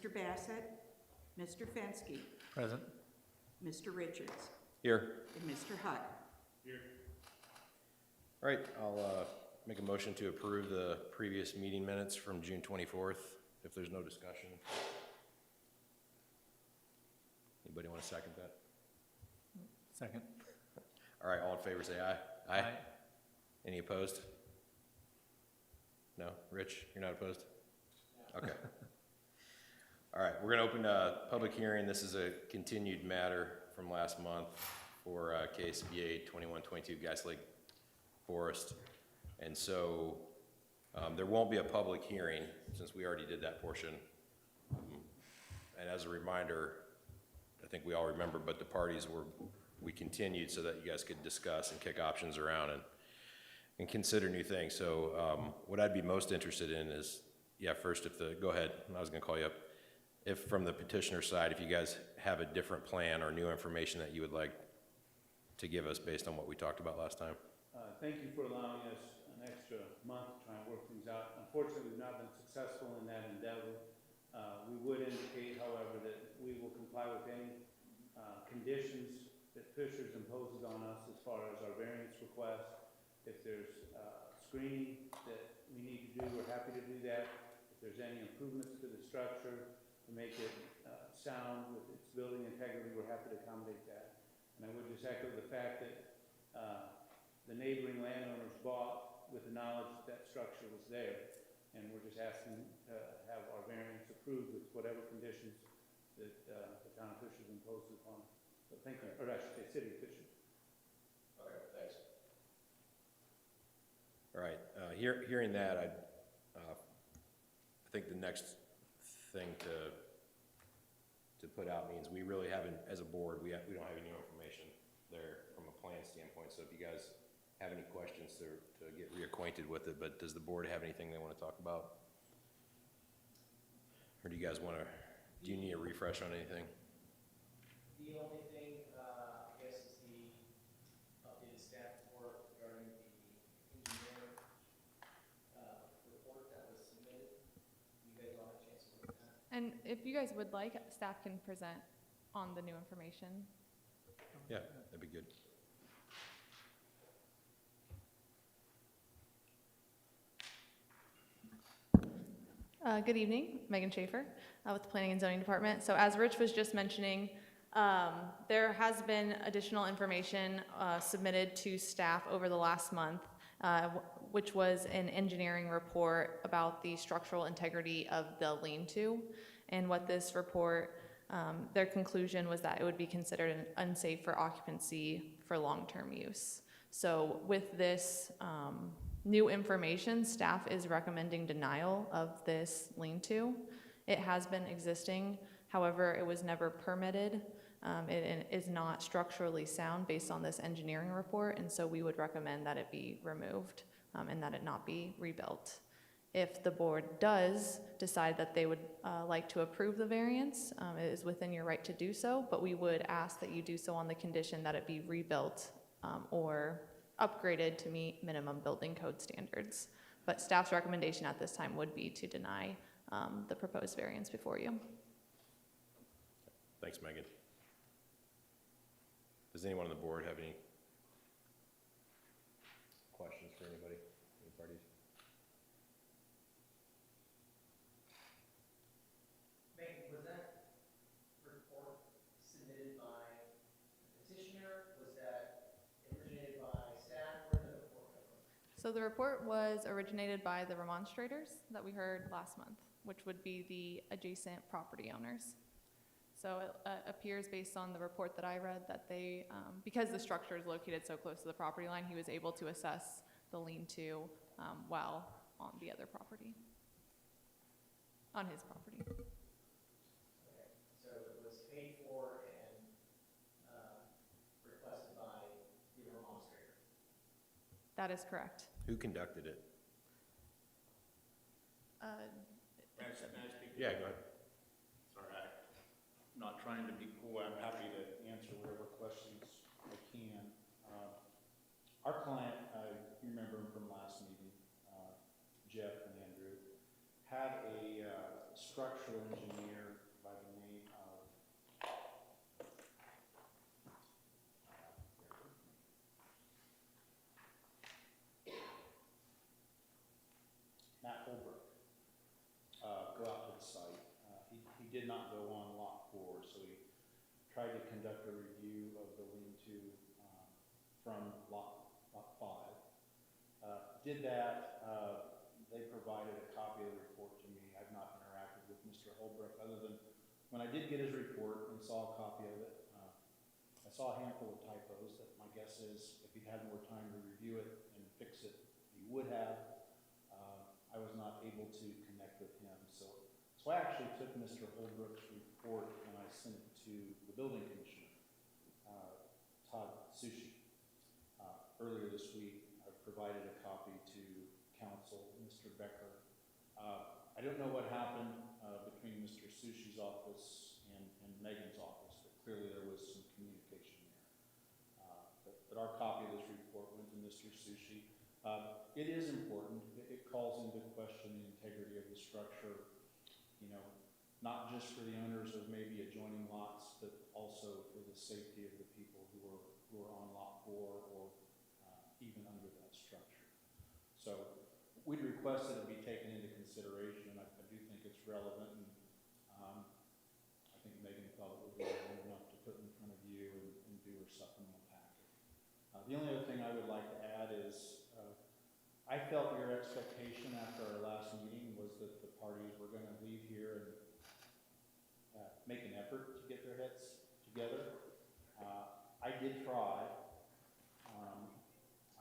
Mr. Bassett, Mr. Fenske, Present. Mr. Richards, Here. and Mr. Hutt. All right, I'll make a motion to approve the previous meeting minutes from June 24th, if there's no discussion. Anybody want to second that? Second. All right, all in favor say aye. Aye. Any opposed? No? Rich, you're not opposed? Okay. All right, we're going to open a public hearing. This is a continued matter from last month for case BA 2122 Gas Lake Forest. And so there won't be a public hearing since we already did that portion. And as a reminder, I think we all remember, but the parties we continued so that you guys could discuss and kick options around and consider new things. So what I'd be most interested in is, first go ahead, I was gonna call you up. If from the petitioner side, if you guys have a different plan or new information that you would like to give us based on what we talked about last time. Thank you for allowing us an extra month to try and work things out. Unfortunately, we've not been successful in that endeavor. We would indicate, however, that we will comply with any conditions that Fishers imposes on us as far as our variance request. If there's screening that we need to do, we're happy to do that. If there's any improvements to the structure to make it sound with its building integrity, we're happy to accommodate that. And I would just echo the fact that the neighboring landowners bought with the knowledge that that structure was there, and we're just asking to have our variance approved with whatever conditions that the town of Fishers imposes upon us. So thank you, or I should say City of Fishers. Okay, thanks. All right, hearing that, I think the next thing to put out means we really haven't, as a board, we don't have any information there from a plan standpoint. So if you guys have any questions to get reacquainted with it, but does the board have anything they want to talk about? Or do you guys want to, do you need a refresh on anything? The only thing, I guess, is the updated staff report regarding the engineer report that was submitted. You guys all had a chance to look at that? And if you guys would like, staff can present on the new information. Yeah, that'd be good. Good evening, Megan Schaefer with the Planning and Zoning Department. So as Rich was just mentioning, there has been additional information submitted to staff over the last month, which was an engineering report about the structural integrity of the lean-to. And what this report, their conclusion was that it would be considered unsafe for occupancy for long-term use. So with this new information, staff is recommending denial of this lean-to. It has been existing, however, it was never permitted. It is not structurally sound based on this engineering report, and so we would recommend that it be removed and that it not be rebuilt. If the board does decide that they would like to approve the variance, it is within your right to do so, but we would ask that you do so on the condition that it be rebuilt or upgraded to meet minimum building code standards. But staff's recommendation at this time would be to deny the proposed variance before you. Thanks, Megan. Does anyone on the board have any questions for anybody, any parties? Megan, was that report submitted by the petitioner? Was that originated by staff? Where did the report come from? So the report was originated by the remonstrators that we heard last month, which would be the adjacent property owners. So it appears based on the report that I read that they, because the structure is located so close to the property line, he was able to assess the lean-to while on the other property, on his property. Okay, so it was paid for and requested by the remonstrator. That is correct. Who conducted it? May I speak? Yeah, go ahead. Sorry, I'm not trying to be cool. I'm happy to answer whatever questions I can. Our client, you remember him from last meeting, Jeff and Andrew, had a structural engineer tried to conduct a review of the lean-to from lot 5. Did that, they provided a copy of the report to me. I've not interacted with Mr. Holbrook other than when I did get his report and saw a copy of it. I saw a handful of typos that my guess is if he'd had more time to review it and fix it, he would have. I was not able to connect with him, so I actually took Mr. Holbrook's report and I sent it to the building commissioner, Todd Sushi. Earlier this week, I provided a copy to council, Mr. Becker. I don't know what happened between Mr. Sushi's office and Megan's office, but clearly there was some communication there. But our copy of this report went to Mr. Sushi. It is important. It calls into question the integrity of the structure, you know, not just for the owners of maybe adjoining lots, but also for the safety of the people who are on lot 4 or even under that structure. So we'd request that it be taken into consideration, and I do think it's relevant, and I think Megan thought it would be relevant enough to put in front of you and do her supplemental packet. The only other thing I would like to add is I felt your expectation after our last meeting was that the parties were going to leave here and make an effort to get their heads together. I did try.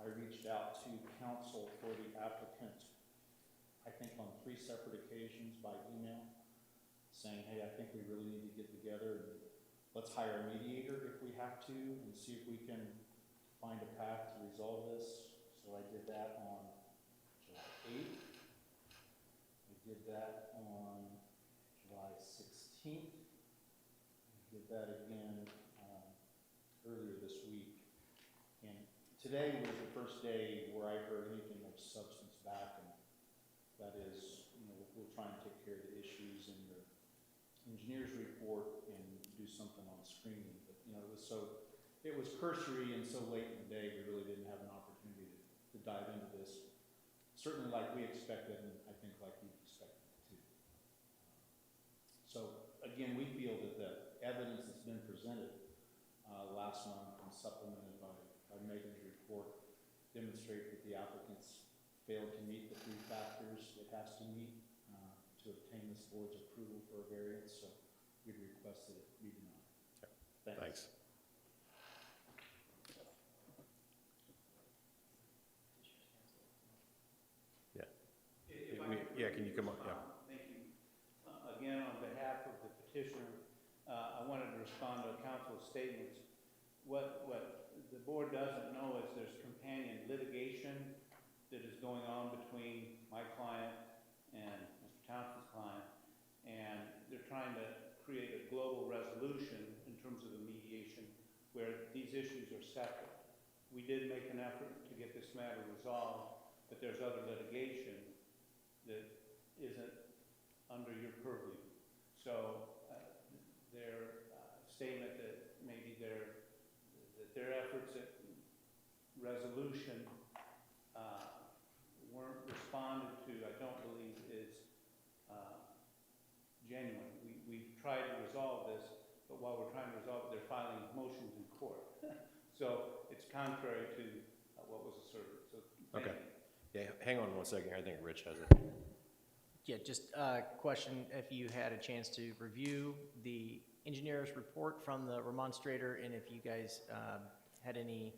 I reached out to counsel for the applicant, I think on 3 separate occasions by email, saying, hey, I think we really need to get together and let's hire a mediator if we have to and see if we can find a path to resolve this. So I did that on July 8th. I did that on July 16th. I did that again earlier this week. And today was the first day where I heard anything of substance back, and that is, you know, we'll try and take care of the issues in your engineer's report and do something on screening. But, you know, it was cursory and so late in the day, we really didn't have an opportunity to dive into this. Certainly like we expected, and I think like you expected too. So again, we feel that the evidence that's been presented last month and supplemented by Megan's report demonstrate that the applicants failed to meet the 3 factors it has to meet to obtain this board's approval for a variance. So we'd request that it be denied. Okay. Thanks. Yeah, can you come up? Yeah. Thank you. Again, on behalf of the petitioner, I wanted to respond to council's statements. What the board doesn't know is there's companion litigation that is going on between my client and Mr. Townsend's client, and they're trying to create a global resolution in terms of the mediation where these issues are separate. We did make an effort to get this matter resolved, but there's other litigation that isn't under your purview. So their statement that maybe their efforts at resolution weren't responded to, I don't believe is genuine. We've tried to resolve this, but while we're trying to resolve it, they're filing motions in court. So it's contrary to what was asserted. So thank you. Yeah, hang on one second here. I think Rich has it. Yeah, just a question, if you had a chance to review the engineer's report from the remonstrator, and if you guys had any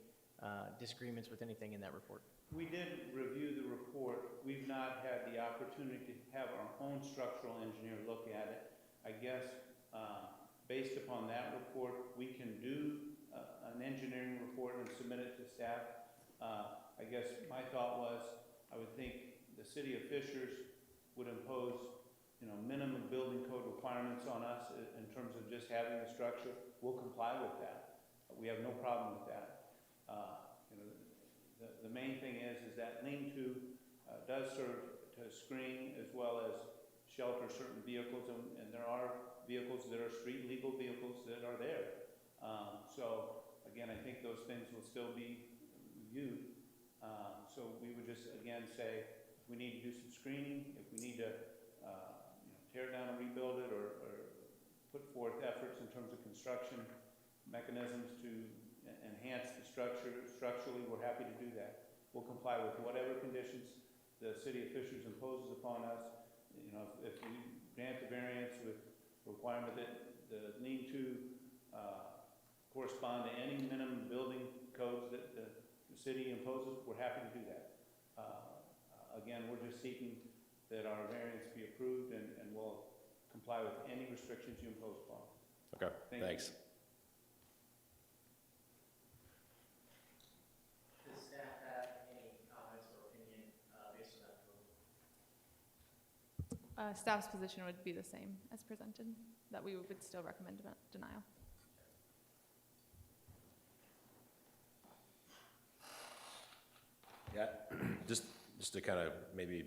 disagreements with anything in that report. We did review the report. We've not had the opportunity to have our own structural engineer look at it. I guess based upon that report, we can do an engineering report and submit it to staff. I guess my thought was, I would think the city of Fishers would impose, you know, minimum building code requirements on us in terms of just having the structure. We'll comply with that. We have no problem with that. You know, the main thing is that lean-to does serve to screen as well as shelter certain vehicles, and there are vehicles that are street legal vehicles that are there. So again, I think those things will still be reviewed. So we would just again say, if we need to do some screening, if we need to you know, tear down and rebuild it, or put forth efforts in terms of construction, mechanisms to enhance the structure, structurally, we're happy to do that. We'll comply with whatever conditions the city officials imposes upon us. You know, if we grant the variance with requirement that the lean-to correspond to any minimum building codes that the city imposes, we're happy to do that. Again, we're just seeking that our variance be approved, and we'll comply with any restrictions you impose upon us. Okay, Thank you. thanks. Does staff have any comments or opinion based on that approval? Staff's position would be the same as presented, that we would still recommend denial. Yeah, just to kind of maybe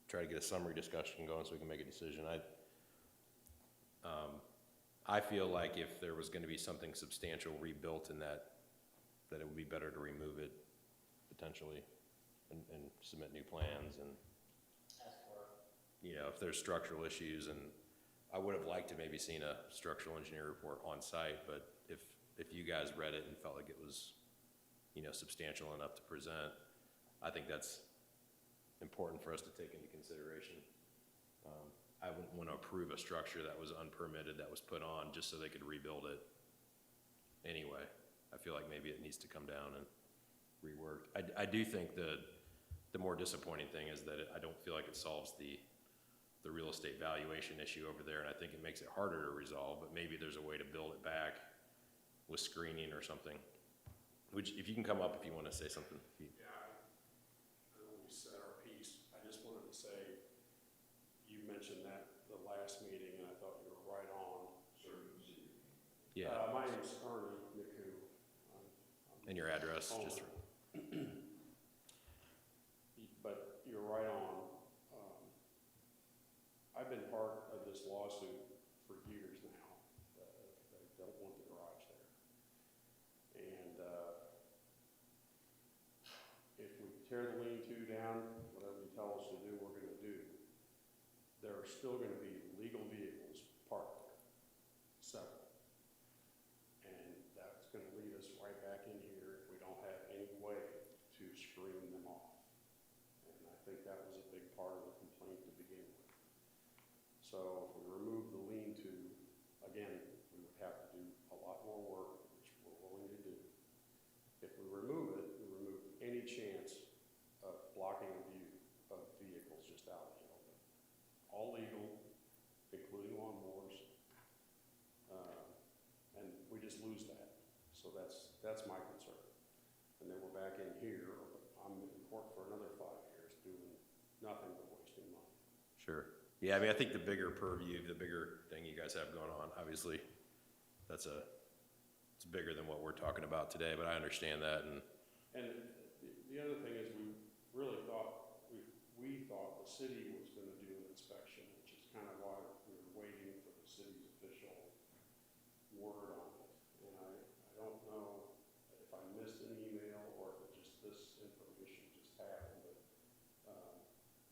try to get a summary discussion going so we can make a decision. I feel like if there was going to be something substantial rebuilt in that it would be better to remove it potentially and submit new plans and, you know, if there's structural issues, and I would have liked to maybe seen a structural engineer report on site, but if you guys read it and felt like it was, you know, substantial enough to present, I think that's important for us to take into consideration. I wouldn't want to approve a structure that was unpermitted, that was put on just so they could rebuild it anyway. I feel like maybe it needs to come down and reworked. I do think the more disappointing thing is that I don't feel like it solves the real estate valuation issue over there, and I think it makes it harder to resolve, but maybe there's a way to build it back with screening or something. Which, if you can come up if you want to say something. Yeah, I know we said our piece. I just wanted to say, you mentioned that the last meeting, and I thought you were right on. Yeah, My name is Ernie Niku. and your address, owner. just, But you're right on. I've been part of this lawsuit for years now. They don't want the garage there. And if we tear the lean-to down, whatever you tell us to do, we're gonna do. There are still gonna be legal vehicles parked there, several. And that's gonna lead us right back in here if we don't have any way to screen them off. And I think that was a big part of the complaint to begin with. So if we remove the lean-to, again, we would have to do a lot more work, which we're willing to do. If we remove it, we remove any chance of blocking a view of vehicles just out in the open. All legal, including lawnmowers, and we just lose that. So that's my concern. And then we're back in here, I'm in court for another 5 years doing nothing but wasting money. sure. Yeah, I mean, I think the bigger purview, the bigger thing you guys have going on, obviously, it's bigger than what we're talking about today, but I understand that, and And the other thing is we really thought, we thought the city was gonna do an inspection, which is kind of why we were waiting for the city's official word on it. And I don't know if I missed an email or if it just, this information just happened, but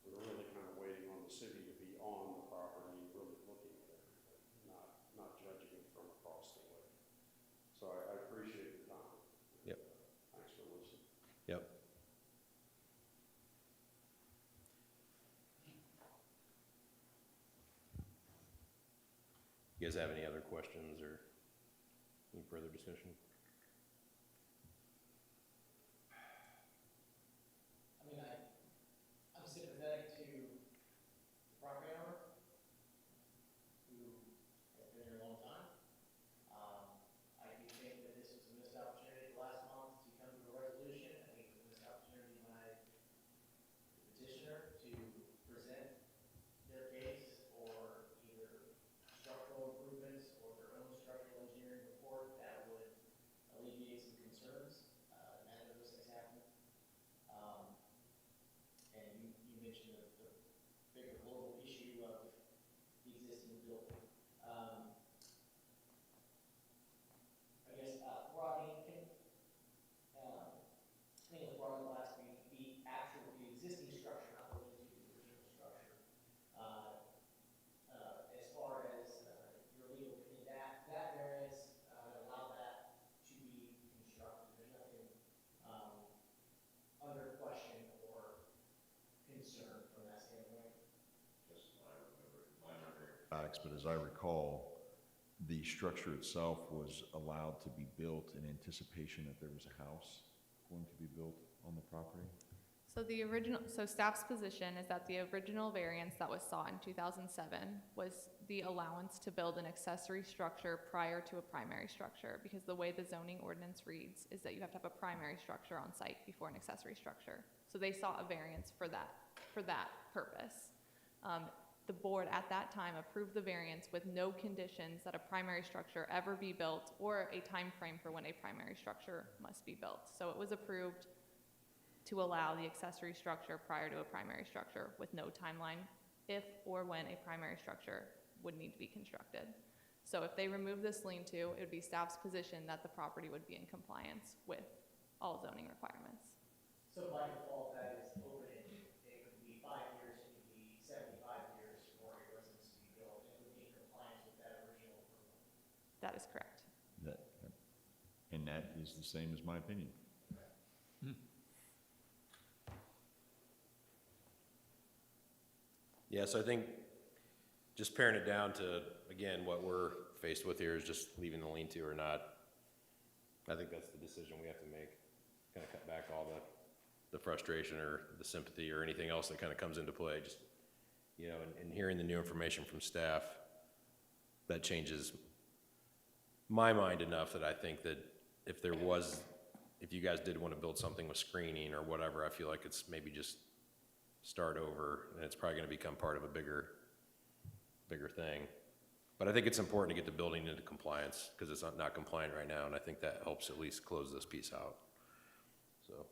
we were really kind of waiting on the city to be on the property, really looking at everything, not judging it from across the way. So I appreciate the time. Yep. Thanks for listening. yep. You guys have any other questions or any further discussion? I mean, I'm sympathetic to the property owner who has been here a long time. I do think that this was a missed opportunity last month to come to a resolution. I think it was a missed opportunity by the petitioner to present their case or either structural improvements or their own structural engineering report that would as I recall, the structure itself was allowed to be built in anticipation that there was a house going to be built on the property? So staff's position is that the original variance that was sought in 2007 was the allowance to build an accessory structure prior to a primary structure, because the way the zoning ordinance reads is that you have to have a primary structure on site before an accessory structure. So they sought a variance for that purpose. The board at that time approved the variance with no conditions that a primary structure ever be built or a time frame for when a primary structure must be built. So it was approved to allow the accessory structure prior to a primary structure with no timeline if or when a primary structure would need to be constructed. So if they remove this lean-to, it would be staff's position that the property would be in compliance with all zoning requirements. So by default, that is open-ended. It could be 5 years, it could be 75 years for a residence to be built, and it would be in compliance with that original approval. That is correct. And that is the same as my opinion. Yeah, so I think just paring it down to, again, what we're faced with here is just leaving the lean-to or not. I think that's the decision we have to make. Kind of cut back all the frustration or the sympathy or anything else that kind of comes into play. Just, you know, and hearing the new information from staff, that changes my mind enough that I think that if you guys did want to build something with screening or whatever, I feel like it's maybe just start over, and it's probably going to become part of a bigger thing. But I think it's important to get the building into compliance because it's not compliant right now, and I think that helps at least close this piece out. So.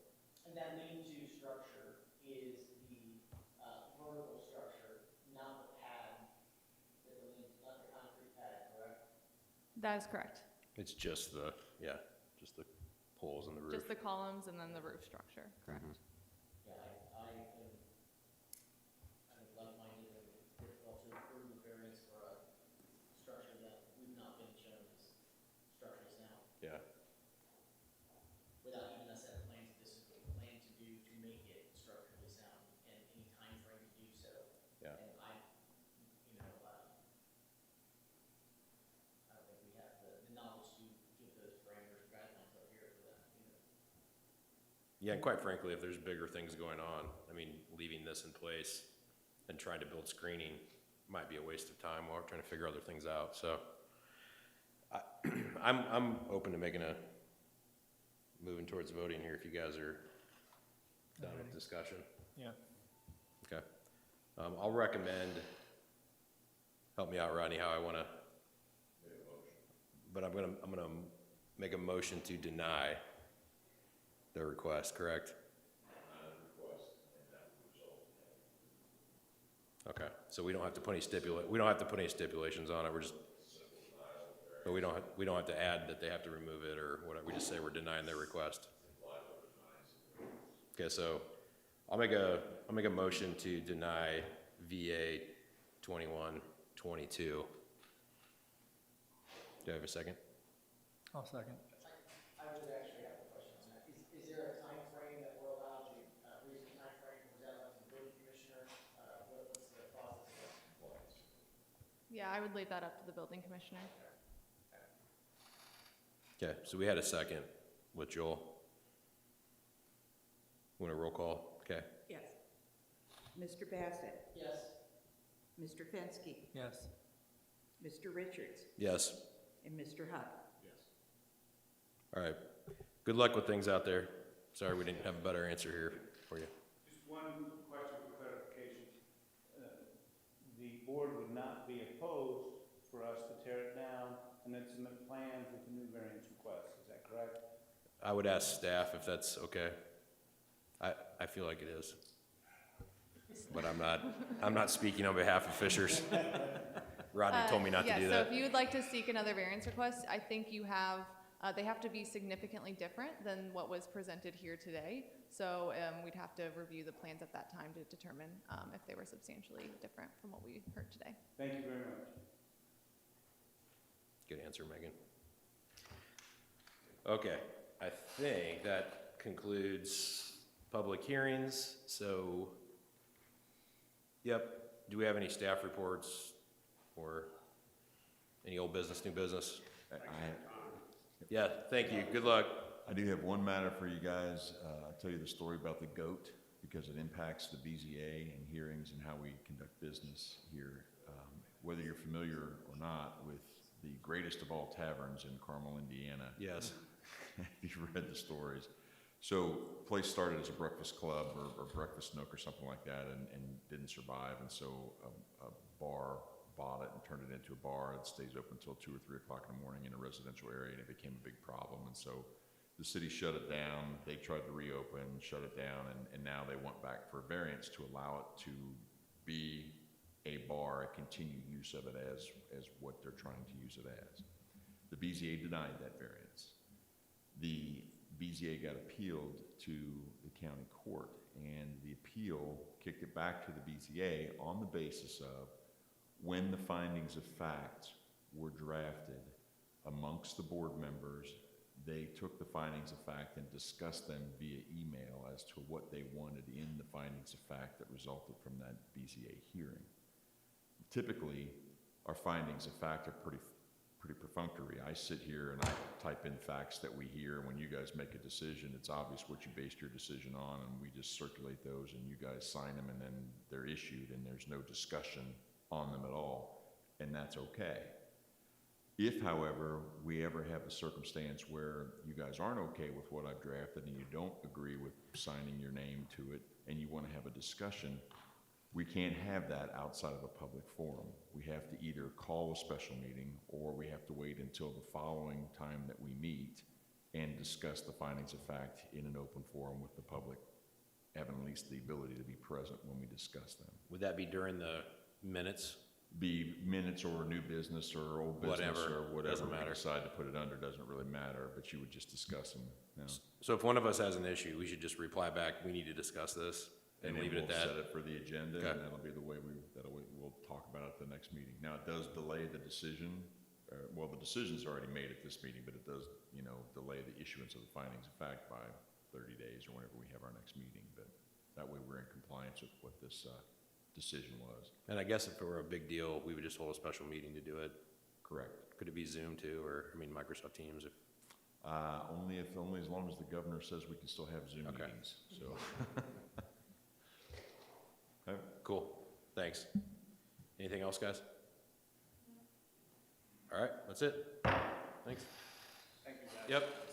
And that lean-to structure is the vertical structure, not the pad, not the concrete pad, correct? That is correct. It's just the poles and the roof. Just the columns and then the roof structure, correct. Yeah, I am like-minded, and it's difficult to approve a variance for a structure that we've not been shown as structure is now, Yeah. without even us at a plan to, this is what we plan to do to make it structurally sound, and any time frame to do so. Yeah. And I don't think we have the knowledge to give those parameters or guidelines out here for that either. Yeah, and quite frankly, if there's bigger things going on, I mean, leaving this in place and trying to build screening might be a waste of time while we're trying to figure other things out. So I'm open to moving towards voting here if you guys are done with discussion. Yeah. Okay. I'll recommend, help me out, Rodney, how I want to. But I'm gonna make a motion to deny the request, correct? Okay, so we don't have to put any stipulations on it, we're just, but we don't have to add that they have to remove it or whatever, we just say we're denying their request. Okay, so I'll make a motion to deny VA 2122. Do I have a second? I'll second. I would actually have a question on that. Is there a time frame that we're allowed to, reason time frame, or is that up to the building commissioner? What's the process? Yeah, I would leave that up to the building commissioner. Okay, so we had a second with Joel. Want a roll call? Okay. Yes. Mr. Bassett? Yes. Mr. Fenske? Yes. Mr. Richards? Yes. And Mr. Huck? All right. Good luck with things out there. Sorry we didn't have a better answer here for you. Just one question for clarification. The board would not be opposed for us to tear it down and then submit plans with the new variance request, is that correct? I would ask staff if that's okay. I feel like it is. But I'm not speaking on behalf of Fishers. Rodney told me not to do Yeah, that. so if you would like to seek another variance request, I think you have, they have to be significantly different than what was presented here today. So we'd have to review the plans at that time to determine if they were substantially different from what we heard today. Thank you very much. Good answer, Megan. Okay, I think that concludes public hearings. So, yep, do we have any staff reports or Any old business, new business? I Yeah, thank you. Good luck. I do have one matter for you guys. I'll tell you the story about the goat because it impacts the BZA and hearings and how we conduct business here. Whether you're familiar or not with the greatest of all taverns in Carmel, Indiana. Yes. If you've read the stories. So place started as a breakfast club or breakfast nook or something like that and didn't survive. And so a bar bought it and turned it into a bar that stays open until 2 or 3 o'clock in the morning in a residential area, and it became a big problem. And so the city shut it down. They tried to reopen, shut it down, and now they want back for a variance to allow it to be a bar, a continued use of it as what they're trying to use it as. The BZA denied that variance. The BZA got appealed to the county court, and the appeal kicked it back to the BZA on the basis of when the findings of fact were drafted amongst the board members, they took the findings of fact and discussed them via email as to what they wanted in the findings of fact that resulted from that BZA hearing. Typically, our findings of fact are pretty perfunctory. I sit here and I type in facts that we hear. When you guys make a decision, it's obvious what you based your decision on, and we just circulate those and you guys sign them, and then they're issued and there's no discussion on them at all, and that's okay. If, however, we ever have a circumstance where you guys aren't okay with what I've drafted and you don't agree with signing your name to it and you want to have a discussion, we can't have that outside of a public forum. We have to either call a special meeting or we have to wait until the following time that we meet and discuss the findings of fact in an open forum with the public having at least the ability to be present when we discuss them. Would that be during the minutes? Be minutes or new business or old business or whatever Doesn't matter. we decide to put it under, doesn't really matter, but you would just discuss them. You know? So if one of us has an issue, we should just reply back, we need to discuss this, and then leave it at we'll that? set it for the agenda, Okay. and that'll be the way we'll talk about it at the next meeting. Now, it does delay the decision. Well, the decision's already made at this meeting, but it does, delay the issuance of the findings of fact by 30 days or whenever we have our next meeting. But that way we're in compliance with what this decision was. And I guess if it were a big deal, we would just hold a special meeting to do it. Correct. Could it be Zoom too, or, Microsoft Teams? Only as long as the governor says we can still have Zoom Okay. meetings, so. Okay. Cool, thanks. Anything else, guys? All right, that's it. Thanks. Thank you, guys. Yep.